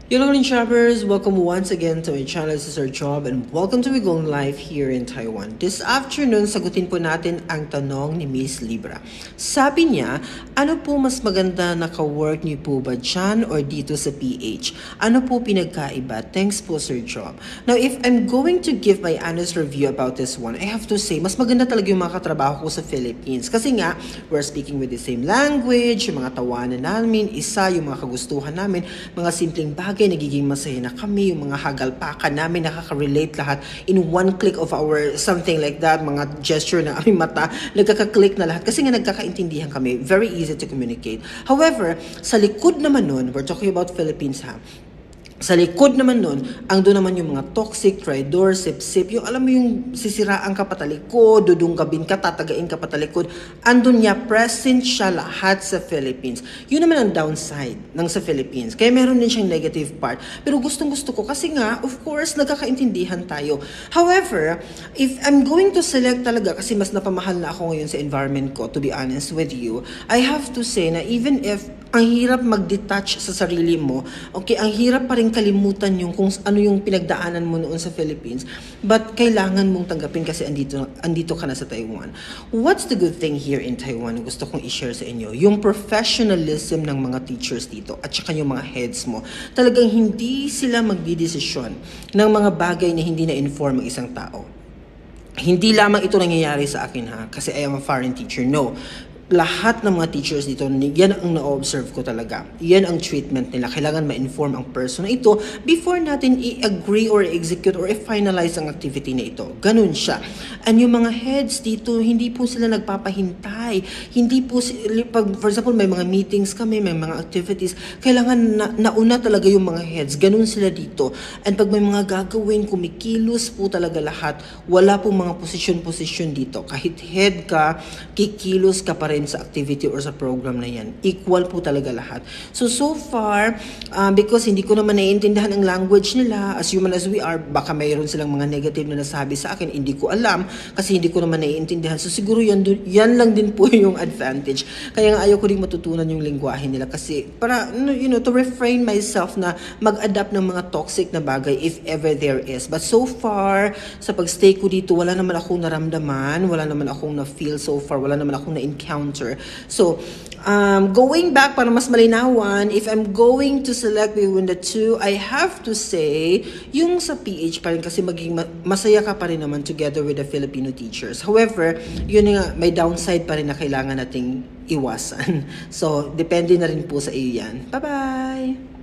Hello rin shoppers, welcome once again to my channel. This is our job and welcome to Wigong Live here in Taiwan. This afternoon, sagutin po natin ang tanong ni Miss Libra. Sabi niya, ano po mas maganda naka-work niyo po ba dyan or dito sa PH? Ano po pinagkaiba? Thanks po Sir Job. Now, if I'm going to give my honest review about this one, I have to say, mas maganda talaga yung mga katrabaho ko sa Philippines. Kasi nga, we're speaking with the same language, yung mga tawanan namin, yung mga kagustuhan namin, mga simpleng bagay, nagiging masaya na kami, yung mga hagalpakan namin, nakaka-relate lahat in one click of our something like that, mga gesture na aming mata, nagkaka-click na lahat kasi nga nagkakaintindihan kami, very easy to communicate. However, sa likod naman nun, we're talking about Philippines ha, sa likod naman nun, ang doon naman yung mga toxic, traidor, sip-sip, yung alam mo yung sisiraan ka patalikod, dudunggabin ka, tatagain ka patalikod, andun niya, present siya lahat sa Philippines. Yun naman ang downside ng sa Philippines. Kaya meron din siyang negative part. Pero gustong-gusto ko kasi nga, of course, nagkakaintindihan tayo. However, if I'm going to select talaga, kasi mas napamahal na ako ngayon sa environment ko, to be honest with you, I have to say na even if ang hirap mag-detach sa sarili mo, okay, ang hirap pa rin kalimutan yung kung ano yung pinagdaanan mo noon sa Philippines, but kailangan mong tanggapin kasi andito ka na sa Taiwan. What's the good thing here in Taiwan? Gusto kong i-share sa inyo, yung professionalism ng mga teachers dito at saka yung mga heads mo. Talagang hindi sila magdidesisyon ng mga bagay na hindi na-inform ang isang tao. Hindi lamang ito nangyayari sa akin ha, kasi I am a foreign teacher. No. Lahat ng mga teachers dito, yan ang na-observe ko talaga. Yan ang treatment nila. Kailangan ma-inform ang person na ito before natin i-agree or execute or i-finalize ang activity na ito. Ganun siya. And yung mga heads dito, hindi po sila nagpapahintay. Hindi po, pag, for example, may mga meetings kami, may mga activities, kailangan nauna talaga yung mga heads. Ganun sila dito. And pag may mga gagawin, kumikilos po talaga lahat. Wala pong mga posisyon-posisyon dito. Kahit head ka, kikilos ka pa rin sa activity or sa program na yan. Equal po talaga lahat. So far, because hindi ko naman naiintindihan ang language nila, as human as we are, baka mayroon silang mga negative na nasabi sa akin, hindi ko alam, kasi hindi ko naman naiintindihan. So siguro yan lang din po yung advantage. Kaya nga ayaw ko rin matutunan yung lingwahe nila kasi para, to refrain myself na mag-adapt ng mga toxic na bagay if ever there is. But so far, sa pagstay ko dito, wala naman akong naramdaman, wala naman akong na-feel so far, wala naman akong na-encounter. So, going back para mas malinawan, if I'm going to select between the two, I have to say, yung sa PH pa rin kasi maging masaya ka pa rin naman together with the Filipino teachers. However, yun nga, may downside pa rin na kailangan nating iwasan. So, depende na rin po sa iyo yan. Bye-bye!